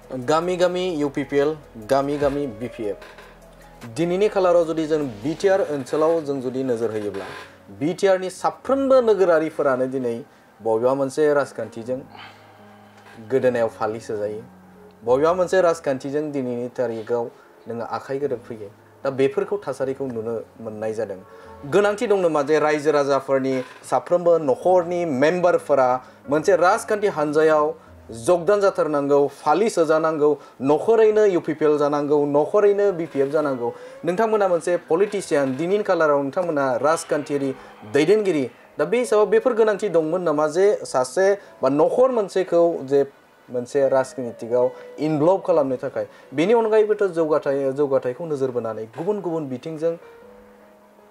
गामि गामि UPPL गामि गामि BPF दिनैनि खालाराव जुदि जों BTR ओनसोलाव जों जुदि नोजोर होयोब्ला BTR नि साफ्रोमबो नोगोरारिफोरानो दिनै बबेबा मोनसे राजखान्थिजों गोदोनायाव फालि सोजायो बबेबा मोनसे राजखान्थिजों दिनैनि तारिखाव नोङो आखाइ गोरोब फैयो दा बेफोरखौ थासारिखौ नुनो मोननाय जादों गोनांथि दं नामा जे रायजो राजाफोरनि साफ्रोमबो नखरनि मेम्बारफोरा मोनसे राजखान्थि हान्जायाव जगदान जाथारनांगौ फालि सोजानांगौ नखरैनो UPPL जानांगौ नखरैनो BPF जानांगौ नोंथांमोना मोनसे पलिटिशियान दिनैनि खालाराव नोंथांमोना राजखान्थियारि दैदेनगिरि दा बे हिसाबाव बेफोर गोनांथि दंमोन नामा जे सासे बा नखर मोनसेखौ जे मोनसे राजनीतियाव इनभल्व खालामनो थाखाय बेनि अनगायैबोथ' जौगाथायखौ नोजोर बोनानै गुबुन गुबुन बिथिंजों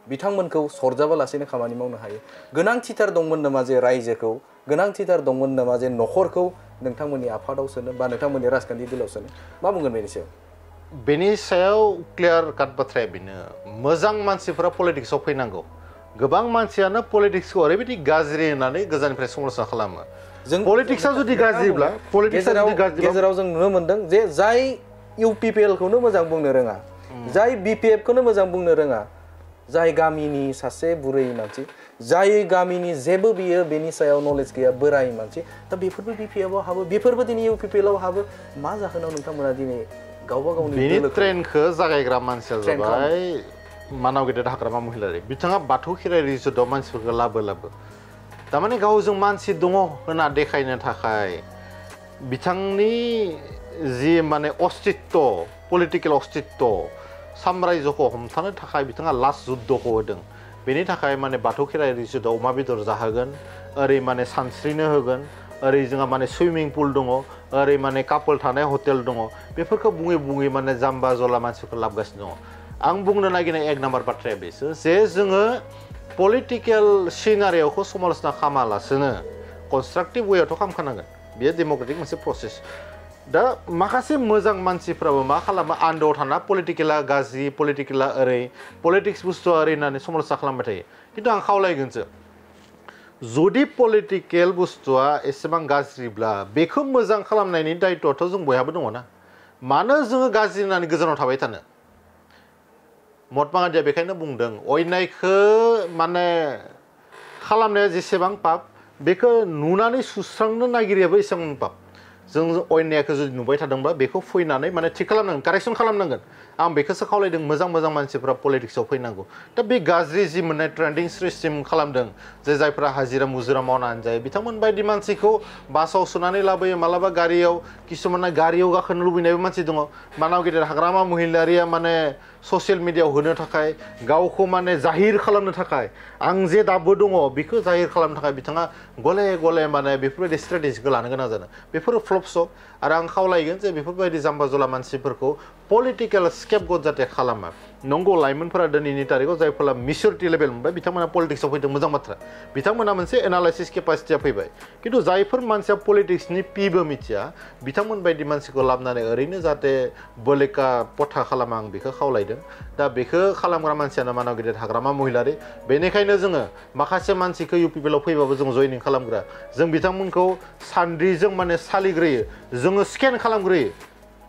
बिथांमोनखौ सरजाबालासेनो खामानि मावनो हायो गोनांथिथार दंमोन नामा जे रायजोखौ गोनांथिथार दंमोन नामा जे नखरखौ नोंथांमोननि आफादाव सोनो बा नोंथांमोननि राजखान्थि दोलाव सोनो मा बुंगोन बेनि सायाव क्लियार काट बाथ्राया बेनो मोजां मानसिफोरा पलिटिक्सआव फैनांगौ गोबां मानसियानो पलिटिक्सखौ ओरैबायदि गाज्रि होननानै गोजाननिफ्राय समालोचना खालामो जों पलिटिक्सआ जुदि गाज्रिब्ला गेजेराव जों नुनो मोनदों जे जाय UPPL खौनो मोजां बुंनो रोङा जाय BPF खौनो मोजां बुंनो रोङा जाय गामिनि सासे बुरै मानसि जाय गामिनि जेबो बियो बेनि सायाव नलेज गैया बोराय मानसि दा बेफोरबो BPF आव हाबो बेफोरबो दिनै UPPL आव हाबो मा जाहोनाव नोंथांमोना दिनै गावबा गावनि बेनि ट्रेनखौ जागायग्रा मानसिया जाबाय मानाव गेदेर हाग्रामा महिलारि बिथाङा बाथौ खेराइ रिजर्टआव मानसिफोरखौ लाबो तारमाने गावजों मानसि दङ होनना देखायनो थाखाय बिथांनि जि माने अस्तित्व पलिटिकेल अस्तित्व साम्रायजोखौ हमथानो थाखाय बिथाङा लास्ट जुद्धखौ होदों बेनि थाखाय माने बाथौ खेराइ रिजर्टआव अमा बेदर जाहोगोन ओरै माने सानस्रिनो होगोन ओरै जोंहा माने सुइमिं पुल दङ ओरै माने कापोल थानाय हटेल दङ बेफोरखौ बुङै माने जाम्बा जला मानसिफोरखौ लाबोगासिनो दङ आं बुंनो नागिरनाय एक नाम्बार बाथ्राया बेसो जे जोङो पलिटिकेल सिनारियोखौ समालोचना खालामालासेनो कन्स्ट्राक्टिभ वेआवथ' खालामखानांगोन बेयो डेम'क्रेटिक मोनसे प्रसेस दा माखासे मोजां मानसिफ्राबो मा खालामो आन्दोआव थाना पलिटिकेला गाज्रि पलिटिकेला ओरै पलिटिक्स बुस्थुआ ओरै होननानै समालोचना खालामबाय थायो खिन्थु आं खावलायगोनसो जुदि पलिटिकेल बुस्थुआ एसेबां गाज्रिब्ला बेखौ मोजां खालामनायनि दायित्वआथ' जों बयहाबो दङ ना मानो जोङो गाज्रि होननानै गोजानाव थाबाय थानो महात्मा गान्धीया बेखायनो बुंदों अयनायखौ माने खालामनाया जेसेबां पाप बेखौ नुनानै सुस्रांनो नागिरियाबो एसेबां पाप जों अयनायखौ जुदि नुबाय थादोंब्ला बेखौ फैनानै माने थिग खालामनांगोन कारेक्सन खालामनांगोन आं बेखौसो खावलायदों मोजां मानसिफोरा पलिटिक्सआव फैनांगौ दा बे गाज्रि जि मोननाय ट्रेन्डिं सिस्टेम खालामदों जे जायफ्रा हाजिरा मुजिरा मावनानै जायो बिथांमोन बायदि मानसिखौ बासाव सोनानै लाबोयो मालाबा गारियाव किसुमाना गारियाव गाखोनो लुबैनायबो मानसि दङ मानाव गेदेर हाग्रामा महिलारिया माने ससियेल मिडियायाव होनो थाखाय गावखौ माने जाहिर खालामनो थाखाय आं जे दाबो दङ बेखौ जाहिर खालामनो थाखाय बिथाङा गले माने बेफोरबायदि स्ट्रेटेजिखौ लानो गोनां जादों बेफोरो फ्लप्स आरो आं खावलायगोन जे बेफोरबायदि जाम्बा जला मानसिफोरखौ पलिटिकेल स्केपगट जाहाथे खालामा नंगौ लाइमोनफोरा दिनैनि तारिखाव जायफोरा मेच्युरिटि लेभेल मोनबाय बिथांमोना पलिटिक्सआव फैदों मोजां बाथ्रा बिथांमोना मोनसे एनालाइसिस केपासिटिया फैबाय खिन्थु जायफोर मानसिया पलिटिक्सनि पिबो मिथिया बिथांमोन बायदि मानसिखौ लाबोनानै ओरैनो जाहाथे बोलेका पथा खालामा आं बेखौ खावलायदों दा बेखौ खालामग्रा मानसियानो मानाव गेदेर हाग्रामा महिलारि बेनिखायनो जोङो माखासे मानसिखौ UPPL आव फैबाबो जों जयनिं खालामग्रा जों बिथांमोनखौ सान्द्रिजों माने सालिग्रोयो जोङो स्केन खालामग्रोयो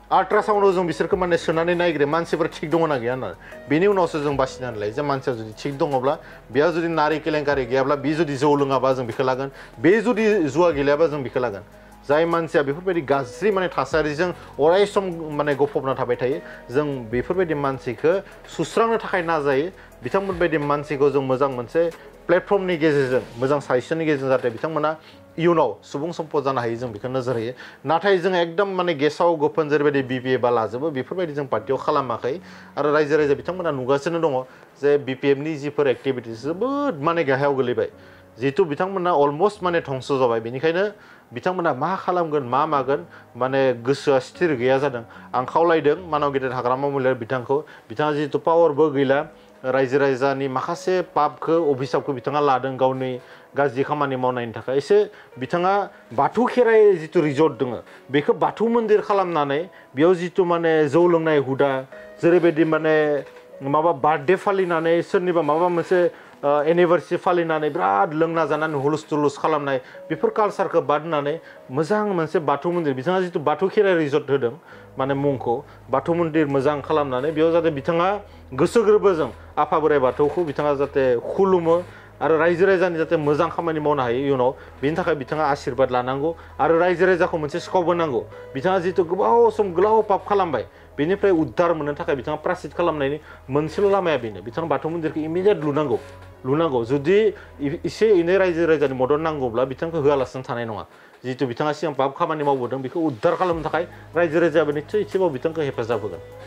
आल्ट्रासाउन्डआव जों बिसोरखौ माने सोनानै नायग्रोयो मानसिफोर थिग दङ ना गैया होननानै बेनि उनावसो जों बासिनानै लायो जे मानसिया जुदि थिग दङब्ला बेहा जुदि नारि केलेंकारि गैयाब्ला बे जुदि जौ लोङाबा जों बेखौ लागोन बे जुदि जुवा गेलेयाबा जों बेखौ लागोन जाय मानसिया बेफोरबायदि गाज्रि माने थासारिजों अराय सम माने गफबना थाबाय थायो जों बेफोरबायदि मानसिखौ सुस्रांनो थाखाय नाजायो बिथांमोन बायदि मानसिखौ जों मोजां मोनसे प्लेटफर्मनि गेजेरजों मोजां साजेसननि गेजेरजों जाहाथे बिथांमोना इयुनाव सुबुं सम्पद जानो हायो जों बेखौ नोजोर होयो नाथाय जों एकदम माने गेसाव गोफोन जेरैबायदि BPF आ लाजोबो बेफोरबायदि जों पार्टियाव खालामाखै आरो रायजो बिथांमोना नुगासिनो दङ जे BPF नि जिफोर एक्टिभिटिस जोबोद माने गाहायाव गोलैबाय जिहेतु बिथांमोना अलमस्ट माने धंस जाबाय बेनिखायनो बिथांमोना मा खालामगोन मा मागोन माने गोसोआ स्थिर गैया जादों आं खावलायदों मानाव गेदेर हाग्रामा महिलारि बिथाङा जिहेतु पावारबो गैला रायजो राजानि माखासे पापखौ अभिशापखौ बिथाङा लादों गावनि गाज्रि खामानि मावनायनि थाखाय एसे बिथाङा बाथौ खेराइ जितु रिजर्ट दङ बेखौ बाथौ मन्दिर खालामनानै बेयाव जितु माने जौ लोंनाय हुदा जेरैबायदि माने माबा बार्थडे फालिनानै सोरनिबा माबा मोनसे एनिभार्सारि फालिनानै बिराद लोंना जानानै हुलुस तुलुस खालामनाय बेफोर कालसारखौ बाद होनानै मोजां मोनसे बाथौ मन्दिर बिथाङा जितु बाथौ खेराइ रिजर्ट होदों माने मुंखौ बाथौ मन्दिर मोजां खालामनानै बेयाव जाहाथे बिथाङा गोसो गोरबोजों आफा बोराइ बाथौखौ बिथाङा जाहाथे खुलुमो आरो रायजो राजानि जाहाथे मोजां खामानि मावनो हायो इयुनाव बेनि थाखाय बिथाङा आशीर्बाद लानांगौ आरो रायजो राजाखौ मोनसे स्कप होनांगौ बिथाङा जितु गोबाव सम गोलाव पाप खालामबाय बेनिफ्राय उद्धार मोननो थाखाय बिथाङा प्रासित खालामनायनि मोनसेल' लामाया बेनो बिथाङा बाथौ मन्दिरखौ इमिडियेट लुनांगौ जुदि एसे एनै रायजो राजानि मदद नांगौब्ला बिथांखौ होआलासिनो थानाय नङा जितु बिथाङा सिगां पाप खामानि मावबोदों बेखौ उद्धार खालामनो थाखाय रायजो राजायाबो निस्सय एसेबाबो बिथांखौ हेफाजाब होगोन